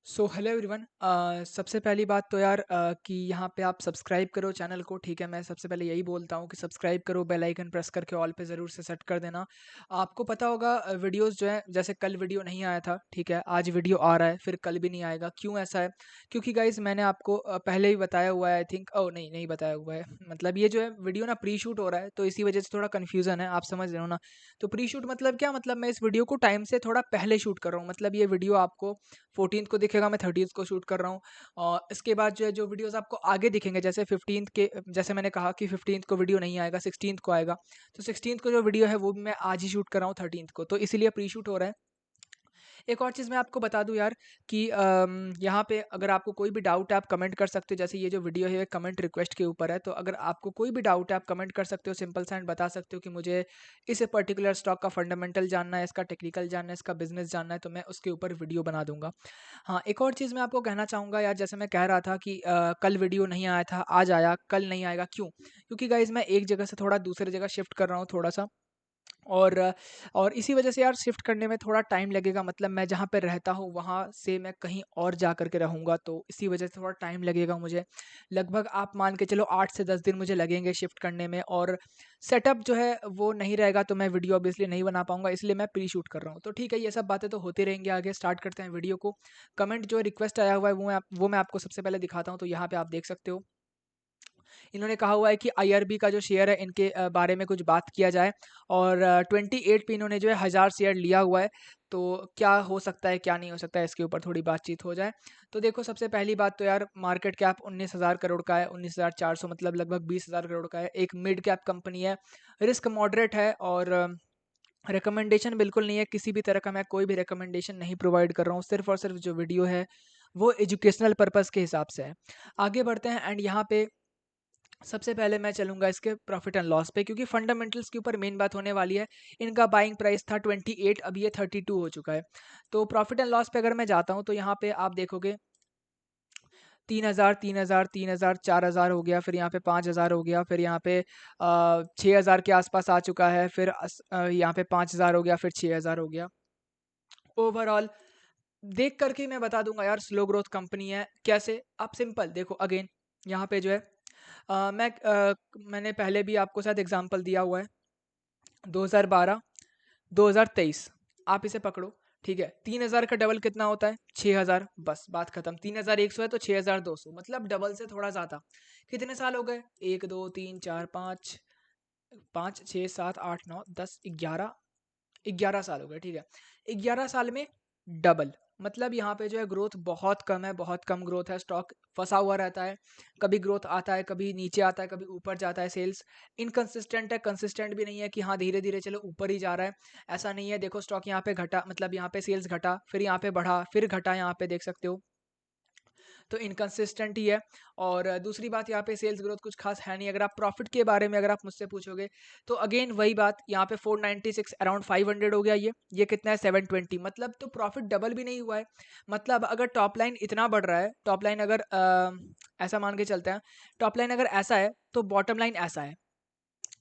So hello everyone. सबसे पहली बात तो यार कि यहाँ पे आप सब्सक्राइब करो चैनल को। ठीक है, मैं सबसे पहले यही बोलता हूँ कि सब्सक्राइब करो, बेल आइकन प्रेस करके ऑल पे ज़रूर से सेट कर देना। आपको पता होगा वीडियोस जो है, जैसे कल वीडियो नहीं आया था, ठीक है, आज वीडियो आ रहा है, फिर कल भी नहीं आएगा। क्यों ऐसा है? क्योंकि गाइज मैंने आपको पहले ही बताया हुआ है, आई थिंक। ओ नहीं, नहीं बताया हुआ है। मतलब ये जो है वीडियो ना प्री शूट हो रहा है, तो इसी वजह से थोड़ा कन्फ्यूज़न है, आप समझ रहे हो ना। तो प्री शूट मतलब क्या? मतलब मैं इस वीडियो को टाइम से थोड़ा पहले शूट कर रहा हूँ। मतलब ये वीडियो आपको 14th को दिखेगा, मैं 30th को शूट कर रहा हूँ। और इसके बाद जो है, जो वीडियोस आपको आगे दिखेंगे, जैसे 15th के, जैसे मैंने कहा कि 15th को वीडियो नहीं आएगा, 16th को आएगा। तो 16th को जो वीडियो है वो भी मैं आज ही शूट कर रहा हूँ 13th को, तो इसीलिए प्री शूट हो रहा है। एक और चीज़ मैं आपको बता दूँ यार कि यहाँ पे अगर आपको कोई भी डाउट है आप कमेंट कर सकते हो। जैसे ये जो वीडियो है कमेंट रिक्वेस्ट के ऊपर है, तो अगर आपको कोई भी डाउट है आप कमेंट कर सकते हो, सिंपल सा एंड बता सकते हो कि मुझे इस पर्टिकुलर स्टॉक का फंडामेंटल जानना है, इसका टेक्निकल जानना है, इसका बिजनेस जानना है, तो मैं उसके ऊपर वीडियो बना दूंगा। हाँ, एक और चीज़ मैं आपको कहना चाहूँगा यार, जैसे मैं कह रहा था कि कल वीडियो नहीं आया था, आज आया, कल नहीं आएगा, क्यों? क्योंकि गाइज़ मैं एक जगह से थोड़ा दूसरी जगह शिफ्ट कर रहा हूँ थोड़ा-सा। और और इसी वजह से यार शिफ्ट करने में थोड़ा टाइम लगेगा। मतलब मैं जहाँ पे रहता हूँ वहाँ से मैं कहीं और जा कर के रहूँगा, तो इसी वजह से थोड़ा टाइम लगेगा मुझे। लगभग आप मान के चलो 8 से 10 दिन मुझे लगेंगे शिफ्ट करने में, और सेटअप जो है वो नहीं रहेगा, तो मैं वीडियो ऑब्वियसली नहीं बना पाऊँगा, इसलिए मैं प्री शूट कर रहा हूँ। तो ठीक है, ये सब बातें तो होती रहेंगी, आगे स्टार्ट करते हैं वीडियो को। कमेंट जो रिक्वेस्ट आया हुआ है वो मैं आपको सबसे पहले दिखाता हूँ, तो यहाँ पे आप देख सकते हो। इन्होंने कहा हुआ है कि आईआरबी का जो शेयर है इनके बारे में कुछ बात किया जाए, और 28 पे इन्होंने जो है 1000 शेयर लिया हुआ है। तो क्या हो सकता है, क्या नहीं हो सकता है, इसके ऊपर थोड़ी बातचीत हो जाए। तो देखो, सबसे पहली बात तो यार मार्केट कैप 19,000 करोड़ का है, 19,400, मतलब लगभग 20,000 करोड़ का है। एक मिड कैप कंपनी है, रिस्क मॉडरेट है, और रिकमेंडेशन बिल्कुल नहीं है किसी भी तरह का। मैं कोई भी रिकमेंडेशन नहीं प्रोवाइड कर रहा हूँ, सिर्फ और सिर्फ जो वीडियो है वो एजुकेशनल पर्पस के हिसाब से है। आगे बढ़ते हैं, एंड यहाँ पे सबसे पहले मैं चलूंगा इसके प्रॉफिट एंड लॉस पे, क्योंकि फंडामेंटल्स के ऊपर मेन बात होने वाली है। इनका बाइंग प्राइस था 28, अब ये 32 हो चुका है। तो प्रॉफिट एंड लॉस पे अगर मैं जाता हूँ तो यहाँ पे आप देखोगे 3,000, 3,000, 3,000, 4,000 हो गया, फिर यहाँ पे 5,000 हो गया, फिर यहाँ पे 6,000 के आसपास आ चुका है, फिर यहाँ पे 5,000 हो गया, फिर 6,000 हो गया। ओवरऑल देख करके मैं बता दूंगा यार, स्लो ग्रोथ कंपनी है। कैसे? आप सिंपल देखो, अगेन यहाँ पे जो है मैंने पहले भी आपको शायद एग्जांपल दिया हुआ है। 2012, 2023, आप इसे पकड़ो। ठीक है, 3,000 का डबल कितना होता है? 6,000। बस बात खत्म। 3,100 है तो 6,200, मतलब डबल से थोड़ा ज़्यादा। कितने साल हो गए? 1, 2, 3, 4, 5, 5, 6, 7, 8, 9, 10, 11, 11 साल हो गए। ठीक है, 11 साल में डबल। मतलब यहाँ पे जो है ग्रोथ बहुत कम है, बहुत कम ग्रोथ है। स्टॉक फंसा हुआ रहता है, कभी ग्रोथ आता है, कभी नीचे आता है, कभी ऊपर जाता है। सेल्स इनकंसिस्टेंट है, कंसिस्टेंट भी नहीं है कि हाँ धीरे धीरे चलो ऊपर ही जा रहा है, ऐसा नहीं है। देखो, स्टॉक यहाँ पे घटा, मतलब यहाँ पे सेल्स घटा, फिर यहाँ पे बढ़ा, फिर घटा, यहाँ पे देख सकते हो। तो इनकंसिस्टेंट ही है। और दूसरी बात, यहाँ पे सेल्स ग्रोथ कुछ खास है नहीं। अगर आप प्रॉफिट के बारे में अगर आप मुझसे पूछोगे, तो अगेन वही बात, यहाँ पे 496 अराउंड 500 हो गया। ये कितना है? 720। मतलब तो प्रॉफिट डबल भी नहीं हुआ है। मतलब अगर टॉप लाइन इतना बढ़ रहा है, टॉप लाइन अगर ऐसा मान के चलते हैं, टॉप लाइन अगर ऐसा है तो बॉटम लाइन ऐसा है।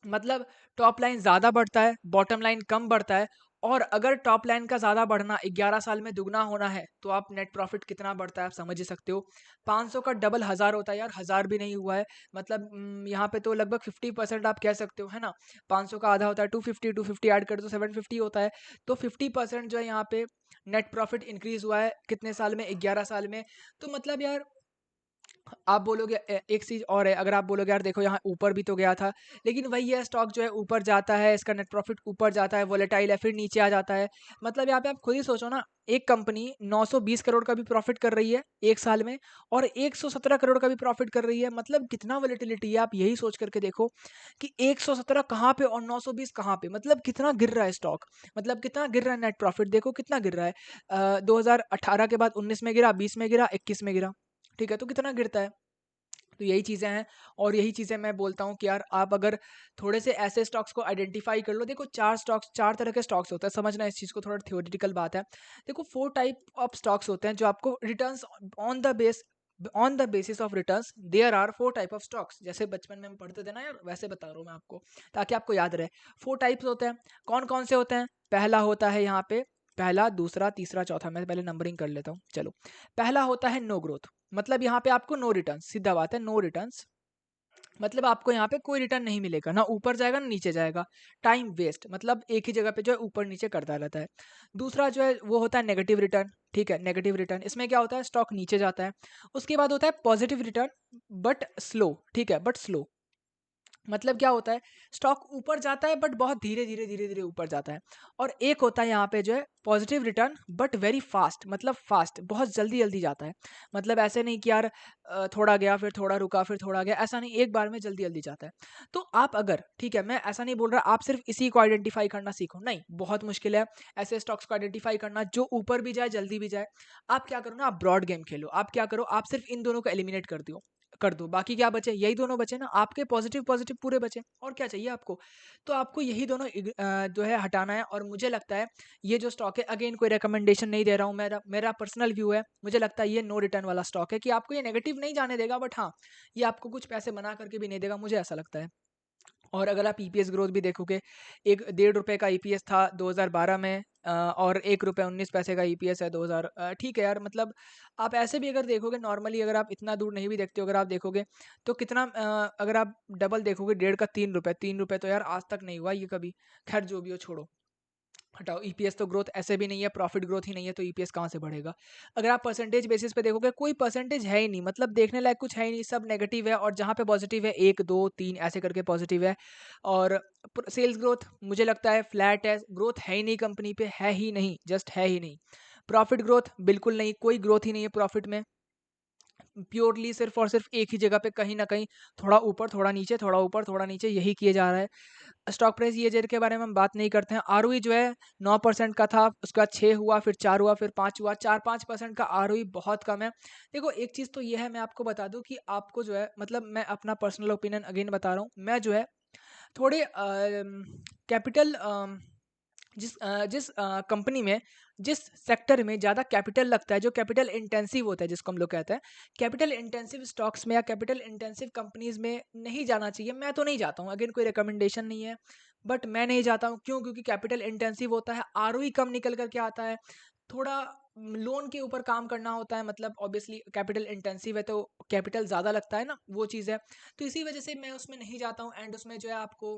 मतलब टॉप लाइन ज़्यादा बढ़ता है, बॉटम लाइन कम बढ़ता है। और अगर टॉप लाइन का ज़्यादा बढ़ना 11 साल में दुगना होना है, तो आप नेट प्रॉफिट कितना बढ़ता है आप समझ ही सकते हो। 500 का डबल 1000 होता है यार, 1000 भी नहीं हुआ है। मतलब यहाँ पे तो लगभग 50% आप कह सकते हो, है ना। 500 का आधा होता है 250, 250 ऐड कर तो 750 होता है। तो 50% जो है यहाँ पे नेट प्रॉफिट इंक्रीज हुआ है कितने साल में? 11 साल में। तो मतलब यार, आप बोलोगे एक चीज़ और है, अगर आप बोलोगे यार देखो यहाँ ऊपर भी तो गया था, लेकिन वही है, स्टॉक जो है ऊपर जाता है, इसका नेट प्रॉफिट ऊपर जाता है, वोलेटाइल है, फिर नीचे आ जाता है। मतलब यहाँ पे आप खुद ही सोचो ना, एक कंपनी 920 करोड़ का भी प्रॉफिट कर रही है एक साल में, और 117 करोड़ का भी प्रॉफिट कर रही है। मतलब कितना वोलेटिलिटी है, आप यही सोच करके देखो कि 117 कहाँ पे और 920 कहाँ पे, मतलब कितना गिर रहा है स्टॉक। मतलब कितना गिर रहा है नेट प्रॉफिट, देखो कितना गिर रहा है। 2018 के बाद 19 में गिरा, 20 में गिरा, 21 में गिरा। ठीक है, तो कितना गिरता है। तो यही चीज़ें हैं, और यही चीज़ें मैं बोलता हूँ कि यार आप अगर थोड़े से ऐसे स्टॉक्स को आइडेंटिफाई कर लो। देखो, चार तरह के स्टॉक्स होते हैं, समझना इस चीज़ को, थोड़ा थ्योरेटिकल बात है। देखो, 4 टाइप ऑफ स्टॉक्स होते हैं जो आपको returns on the basis of returns, there are 4 type of stocks. जैसे बचपन में हम पढ़ते थे ना यार, वैसे बता रहा हूँ मैं आपको, ताकि आपको याद रहे। 4 टाइप्स होते हैं। कौन कौन से होते हैं? पहला होता है यहाँ पे पहला, दूसरा, तीसरा, चौथा। मैं पहले नंबरिंग कर लेता हूँ। चलो, पहला होता है नो ग्रोथ, मतलब यहाँ पे आपको नो रिटर्न, सीधा बात है, नो रिटर्न्स, मतलब आपको यहाँ पे कोई रिटर्न नहीं मिलेगा, ना ऊपर जाएगा ना नीचे जाएगा, टाइम वेस्ट, मतलब एक ही जगह पे जो है ऊपर नीचे करता रहता है। दूसरा जो है वो होता है नेगेटिव रिटर्न, ठीक है, नेगेटिव रिटर्न, इसमें क्या होता है, स्टॉक नीचे जाता है। उसके बाद होता है पॉजिटिव रिटर्न, बट स्लो, ठीक है, बट स्लो, मतलब क्या होता है, स्टॉक ऊपर जाता है बट बहुत धीरे धीरे धीरे धीरे ऊपर जाता है। और एक होता है यहाँ पे जो है positive return but very fast, मतलब फास्ट, बहुत जल्दी जल्दी जाता है। मतलब ऐसे नहीं कि यार थोड़ा गया फिर थोड़ा रुका फिर थोड़ा गया, ऐसा नहीं, एक बार में जल्दी जल्दी जाता है। तो आप अगर, ठीक है, मैं ऐसा नहीं बोल रहा आप सिर्फ इसी को आइडेंटिफाई करना सीखो, नहीं, बहुत मुश्किल है ऐसे स्टॉक्स को आइडेंटिफाई करना जो ऊपर भी जाए जल्दी भी जाए। आप क्या करो ना, आप ब्रॉड गेम खेलो, आप क्या करो, आप सिर्फ इन दोनों को एलिमिनेट कर दो, बाकी क्या बचे, यही दोनों बचे ना आपके, पॉजिटिव पॉजिटिव पूरे बचे, और क्या चाहिए आपको। तो आपको यही दोनों जो है हटाना है। और मुझे लगता है ये जो स्टॉक है, अगेन कोई रिकमेंडेशन नहीं दे रहा हूँ, मेरा मेरा पर्सनल व्यू है, मुझे लगता है ये नो रिटर्न वाला स्टॉक है, कि आपको ये नेगेटिव नहीं जाने देगा, बट हाँ, ये आपको कुछ पैसे बना करके भी नहीं देगा, मुझे ऐसा लगता है। और अगर आप ईपीएस ग्रोथ भी देखोगे, एक ₹1.5 का ईपीएस था 2012 में, और ₹1.19 का ईपीएस है 2000, ठीक है यार, मतलब आप ऐसे भी अगर देखोगे नॉर्मली, अगर आप इतना दूर नहीं भी देखते हो, अगर आप देखोगे तो कितना, अगर आप डबल देखोगे, 1.5 का ₹3, ₹3 तो यार आज तक नहीं हुआ ये कभी। खैर जो भी हो, छोड़ो, हटाओ। ईपीएस तो ग्रोथ ऐसे भी नहीं है, प्रॉफिट ग्रोथ ही नहीं है, तो ईपीएस कहाँ से बढ़ेगा। अगर आप परसेंटेज बेसिस पे देखोगे, कोई परसेंटेज है ही नहीं, मतलब देखने लायक कुछ है ही नहीं, सब नेगेटिव है, और जहाँ पे पॉजिटिव है 1 2 3 ऐसे करके पॉजिटिव है। और सेल्स ग्रोथ मुझे लगता है फ्लैट है, ग्रोथ है ही नहीं कंपनी पे, है ही नहीं, जस्ट है ही नहीं। प्रॉफिट ग्रोथ बिल्कुल नहीं, कोई ग्रोथ ही नहीं है प्रॉफिट में, प्योरली सिर्फ और सिर्फ एक ही जगह पे कहीं ना कहीं थोड़ा ऊपर थोड़ा नीचे, थोड़ा ऊपर थोड़ा नीचे, यही किए जा रहा है। स्टॉक प्राइस ईएजेड के बारे में हम बात नहीं करते हैं। आरओई जो है 9% का था, उसका 6 हुआ, फिर 4 हुआ, फिर 5 हुआ, 4-5% का आरओई बहुत कम है। देखो एक चीज़ तो ये है, मैं आपको बता दूं कि आपको जो है, मतलब मैं अपना पर्सनल ओपिनियन अगेन बता रहा हूँ, मैं जो है थोड़े कैपिटल, जिस कंपनी में, जिस सेक्टर में ज़्यादा कैपिटल लगता है, जो कैपिटल इंटेंसिव होता है जिसको हम लोग कहते हैं, कैपिटल इंटेंसिव स्टॉक्स में या कैपिटल इंटेंसिव कंपनीज में नहीं जाना चाहिए। मैं तो नहीं जाता हूँ, अगेन कोई रिकमेंडेशन नहीं है, बट मैं नहीं जाता हूँ। क्यों? क्योंकि कैपिटल इंटेंसिव होता है, आरओई कम निकल करके आता है, थोड़ा लोन के ऊपर काम करना होता है, मतलब ऑब्वियसली कैपिटल इंटेंसिव है तो कैपिटल ज़्यादा लगता है ना, वो चीज़ है। तो इसी वजह से मैं उसमें नहीं जाता हूँ। एंड उसमें जो है आपको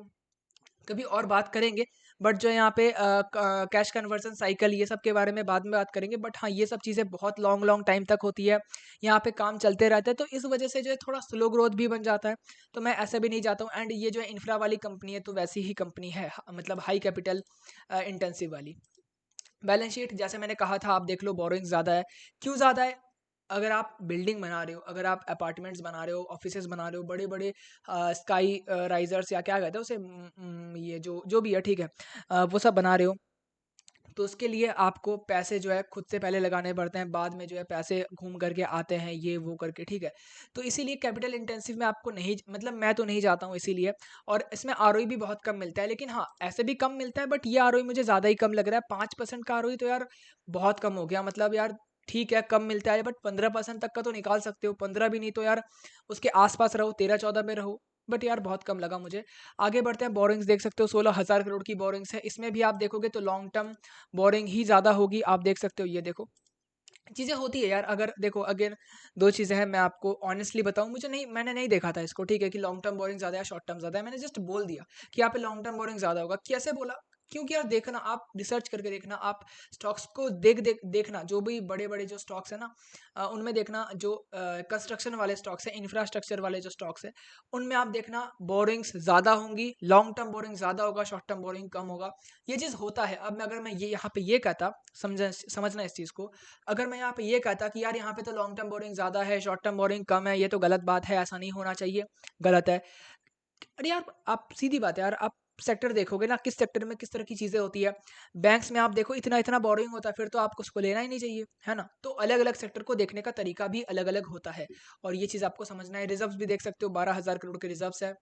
कभी और बात करेंगे, बट जो है यहाँ पे कैश कन्वर्जन साइकिल, ये सब के बारे में बाद में बात करेंगे। बट हाँ, ये सब चीज़ें बहुत लॉन्ग लॉन्ग टाइम तक होती है, यहाँ पे काम चलते रहते हैं, तो इस वजह से जो है थोड़ा स्लो ग्रोथ भी बन जाता है। तो मैं ऐसे भी नहीं जाता हूँ। एंड ये जो है इंफ्रा वाली कंपनी है, तो वैसी ही कंपनी है, मतलब हाई कैपिटल इंटेंसिव वाली। बैलेंस शीट जैसे मैंने कहा था, आप देख लो, बोरोइंग ज़्यादा है। क्यों ज़्यादा है? अगर आप बिल्डिंग बना रहे हो, अगर आप अपार्टमेंट्स बना रहे हो, ऑफिसेज बना रहे हो, बड़े बड़े स्काई राइजर्स या क्या कहते हैं उसे, ये जो जो भी है, ठीक है, वो सब बना रहे हो, तो उसके लिए आपको पैसे जो है खुद से पहले लगाने पड़ते हैं, बाद में जो है पैसे घूम करके आते हैं, ये वो करके, ठीक है। तो इसीलिए कैपिटल इंटेंसिव में आपको नहीं, मतलब मैं तो नहीं जाता हूँ इसीलिए। और इसमें आरओई भी बहुत कम मिलता है, लेकिन हाँ, ऐसे भी कम मिलता है, बट ये आरओई मुझे ज़्यादा ही कम लग रहा है। 5% का आरओई तो यार बहुत कम हो गया, मतलब यार ठीक है कम मिलता है, बट 15% तक का तो निकाल सकते हो, 15 भी नहीं तो यार उसके आसपास रहो, 13-14 में रहो। बट यार बहुत कम लगा मुझे। आगे बढ़ते हैं, बोरिंग्स देख सकते हो, 16,000 करोड़ की बोरिंग्स है। इसमें भी आप देखोगे तो लॉन्ग टर्म बोरिंग ही ज़्यादा होगी, आप देख सकते हो, ये देखो चीज़ें होती है यार। अगर देखो अगेन दो चीज़ें हैं, मैं आपको ऑनेस्टली बताऊं, मुझे नहीं, मैंने नहीं देखा था इसको, ठीक है, कि लॉन्ग टर्म बोरिंग ज़्यादा है शॉर्ट टर्म ज़्यादा है, मैंने जस्ट बोल दिया कि यहाँ पे लॉन्ग टर्म बोरिंग ज़्यादा होगा। कैसे बोला? क्योंकि यार देखना, आप रिसर्च करके देखना, आप स्टॉक्स को देखना, जो भी बड़े बड़े जो स्टॉक्स है ना, उनमें देखना, जो कंस्ट्रक्शन वाले स्टॉक्स हैं, इंफ्रास्ट्रक्चर वाले जो स्टॉक्स हैं, उनमें आप देखना बोरिंग्स ज़्यादा होंगी, लॉन्ग टर्म बोरिंग ज़्यादा होगा, शॉर्ट टर्म बोरिंग कम होगा। ये चीज़ होता है। अब मैं, अगर मैं ये यहाँ पे ये कहता, समझना इस चीज़ को, अगर मैं यहाँ पे ये कहता कि यार यहाँ पे तो लॉन्ग टर्म बोरिंग ज़्यादा है, शॉर्ट टर्म बोरिंग कम है, ये तो गलत बात है, ऐसा नहीं होना चाहिए, गलत है। अरे यार आप सीधी बात है यार, आप सेक्टर देखोगे ना, किस सेक्टर में किस तरह की चीज़ें होती है। बैंक्स में आप देखो इतना इतना बोरिंग होता है, फिर तो आपको उसको लेना ही नहीं चाहिए, है ना। तो अलग अलग सेक्टर को देखने का तरीका भी अलग अलग होता है, और ये चीज़ आपको समझना है। रिजर्व्स भी देख सकते हो, 12,000 करोड़ के रिजर्व्स है,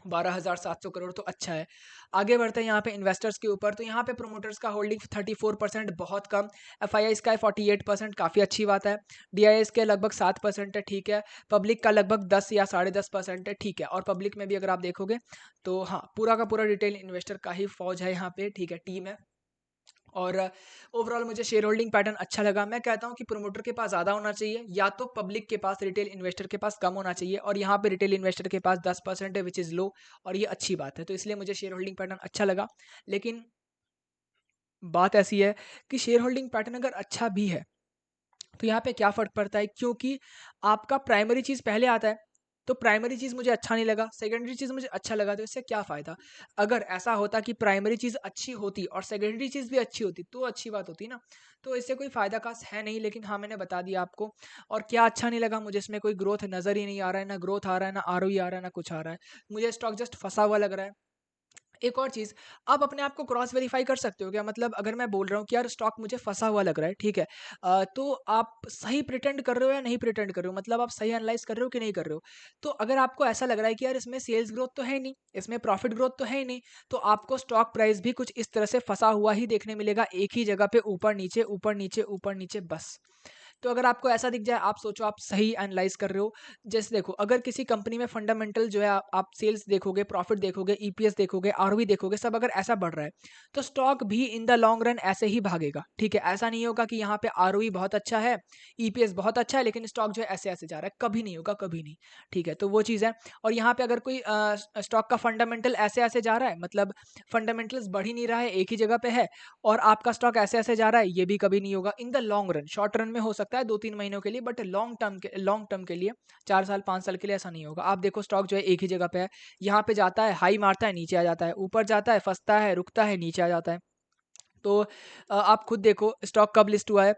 12,700 करोड़ तो अच्छा है। आगे बढ़ते हैं यहाँ पे इन्वेस्टर्स के ऊपर, तो यहाँ पे प्रोमोटर्स का होल्डिंग 34%, बहुत कम। एफआईआई का 48%, काफ़ी अच्छी बात है। डीआईएस के लगभग 7% है, ठीक है। पब्लिक का लगभग 10 या 10.5% है, ठीक है। और पब्लिक में भी अगर आप देखोगे तो हाँ, पूरा का पूरा रिटेल इन्वेस्टर का ही फौज है यहाँ पे, ठीक है, टीम है। और ओवरऑल मुझे शेयर होल्डिंग पैटर्न अच्छा लगा। मैं कहता हूँ कि प्रोमोटर के पास ज़्यादा होना चाहिए, या तो पब्लिक के पास, रिटेल इन्वेस्टर के पास कम होना चाहिए, और यहाँ पे रिटेल इन्वेस्टर के पास 10% है, विच इज़ लो, और ये अच्छी बात है। तो इसलिए मुझे शेयर होल्डिंग पैटर्न अच्छा लगा। लेकिन बात ऐसी है कि शेयर होल्डिंग पैटर्न अगर अच्छा भी है तो यहाँ पे क्या फ़र्क पड़ता है, क्योंकि आपका प्राइमरी चीज़ पहले आता है। तो प्राइमरी चीज़ मुझे अच्छा नहीं लगा, सेकेंडरी चीज़ मुझे अच्छा लगा, तो इससे क्या फ़ायदा? अगर ऐसा होता कि प्राइमरी चीज़ अच्छी होती और सेकेंडरी चीज़ भी अच्छी होती तो अच्छी बात होती ना। तो इससे कोई फ़ायदा ख़ास है नहीं, लेकिन हाँ, मैंने बता दिया आपको। और क्या अच्छा नहीं लगा, मुझे इसमें कोई ग्रोथ नज़र ही नहीं आ रहा है, ना ग्रोथ आ रहा है, ना आरओई आ रहा है, ना कुछ आ रहा है। मुझे स्टॉक जस्ट फँसा हुआ लग रहा है। एक और चीज़, आप अपने आप को क्रॉस वेरीफाई कर सकते हो क्या? मतलब अगर मैं बोल रहा हूँ कि यार स्टॉक मुझे फँसा हुआ लग रहा है, ठीक है? तो आप सही प्रिटेंड कर रहे हो या नहीं प्रिटेंड कर रहे हो? मतलब आप सही एनालाइज़ कर रहे हो कि नहीं कर रहे हो? तो अगर आपको ऐसा लग रहा है कि यार इसमें सेल्स ग्रोथ तो है नहीं, इसमें प्रॉफिट ग्रोथ तो है ही नहीं, तो आपको स्टॉक प्राइस भी कुछ इस तरह से फँसा हुआ ही देखने मिलेगा, एक ही जगह पे ऊपर-नीचे, ऊपर-नीचे, ऊपर-नीचे बस। तो अगर आपको ऐसा दिख जाए, आप सोचो आप सही एनालाइज़ कर रहे हो। जैसे देखो, अगर किसी कंपनी में फंडामेंटल जो है, आप सेल्स देखोगे, प्रॉफिट देखोगे, ईपीएस देखोगे, आरओई देखोगे, सब अगर ऐसा बढ़ रहा है, तो स्टॉक भी इन द लॉन्ग रन ऐसे ही भागेगा, ठीक है? ऐसा नहीं होगा कि यहाँ पे आरओई बहुत अच्छा है, ईपीएस बहुत अच्छा है, लेकिन स्टॉक जो है ऐसे-ऐसे जा रहा है, कभी नहीं होगा, कभी नहीं, ठीक है? तो वो चीज़ है। और यहाँ पे अगर कोई स्टॉक का फंडामेंटल ऐसे-ऐसे जा रहा है, मतलब फंडामेंटल्स बढ़ ही नहीं रहा है, एक ही जगह पे है, और आपका स्टॉक ऐसे-ऐसे जा रहा है, ये भी कभी नहीं होगा in the long run. Short run में हो सकता है 2-3 महीनों के लिए, बट लॉन्ग टर्म के लिए 4 साल 5 साल के लिए ऐसा नहीं होगा। आप देखो स्टॉक जो है एक ही जगह पे है, यहाँ पे जाता है, हाई मारता है, नीचे आ जाता है, ऊपर जाता है, फँसता है, रुकता है, नीचे आ जाता है। तो आप खुद देखो स्टॉक कब लिस्ट हुआ है।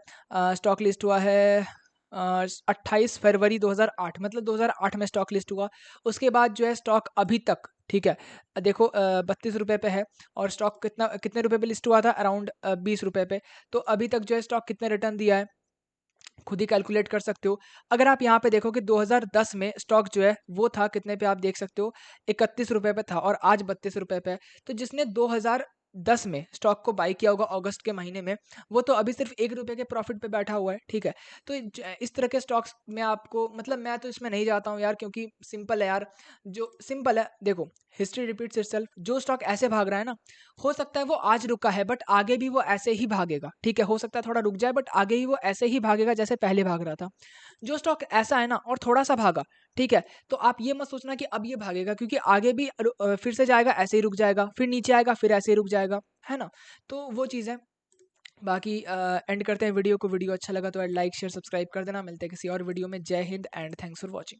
स्टॉक लिस्ट हुआ है 28 फरवरी 2008, मतलब 2008 में स्टॉक लिस्ट हुआ। उसके बाद जो है स्टॉक अभी तक, ठीक है, देखो 32 रुपये पे है, और स्टॉक कितने रुपए पे लिस्ट हुआ था, अराउंड 20 रुपये पे। तो अभी तक जो है स्टॉक कितने रिटर्न दिया है, खुद ही कैलकुलेट कर सकते हो। अगर आप यहाँ पे देखो कि 2010 में स्टॉक जो है वो था कितने पे, आप देख सकते हो 31 रुपये पे था, और आज 32 रुपये पे है। तो जिसने 2010 में स्टॉक को बाई किया होगा अगस्त के महीने में, वो तो अभी सिर्फ 1 रुपये के प्रॉफिट पे बैठा हुआ है, ठीक है? तो इस तरह के स्टॉक्स में आपको, मतलब मैं तो इसमें नहीं जाता हूँ यार, क्योंकि सिंपल है यार, जो सिंपल है देखो, हिस्ट्री रिपीट्स इटसेल्फ। जो स्टॉक ऐसे भाग रहा है ना, हो सकता है वो आज रुका है, बट आगे भी वो ऐसे ही भागेगा, ठीक है? हो सकता है थोड़ा रुक जाए, बट आगे ही वो ऐसे ही भागेगा जैसे पहले भाग रहा था। जो स्टॉक ऐसा है ना और थोड़ा सा भागा, ठीक है, तो आप ये मत सोचना कि अब ये भागेगा, क्योंकि आगे भी फिर से जाएगा, ऐसे ही रुक जाएगा, फिर नीचे आएगा, फिर ऐसे ही रुक जाएगा, है ना? तो वो चीज़ है। बाकी एंड करते हैं वीडियो को। वीडियो अच्छा लगा तो लाइक शेयर सब्सक्राइब कर देना। मिलते हैं किसी और वीडियो में। जय Hind and thanks for watching.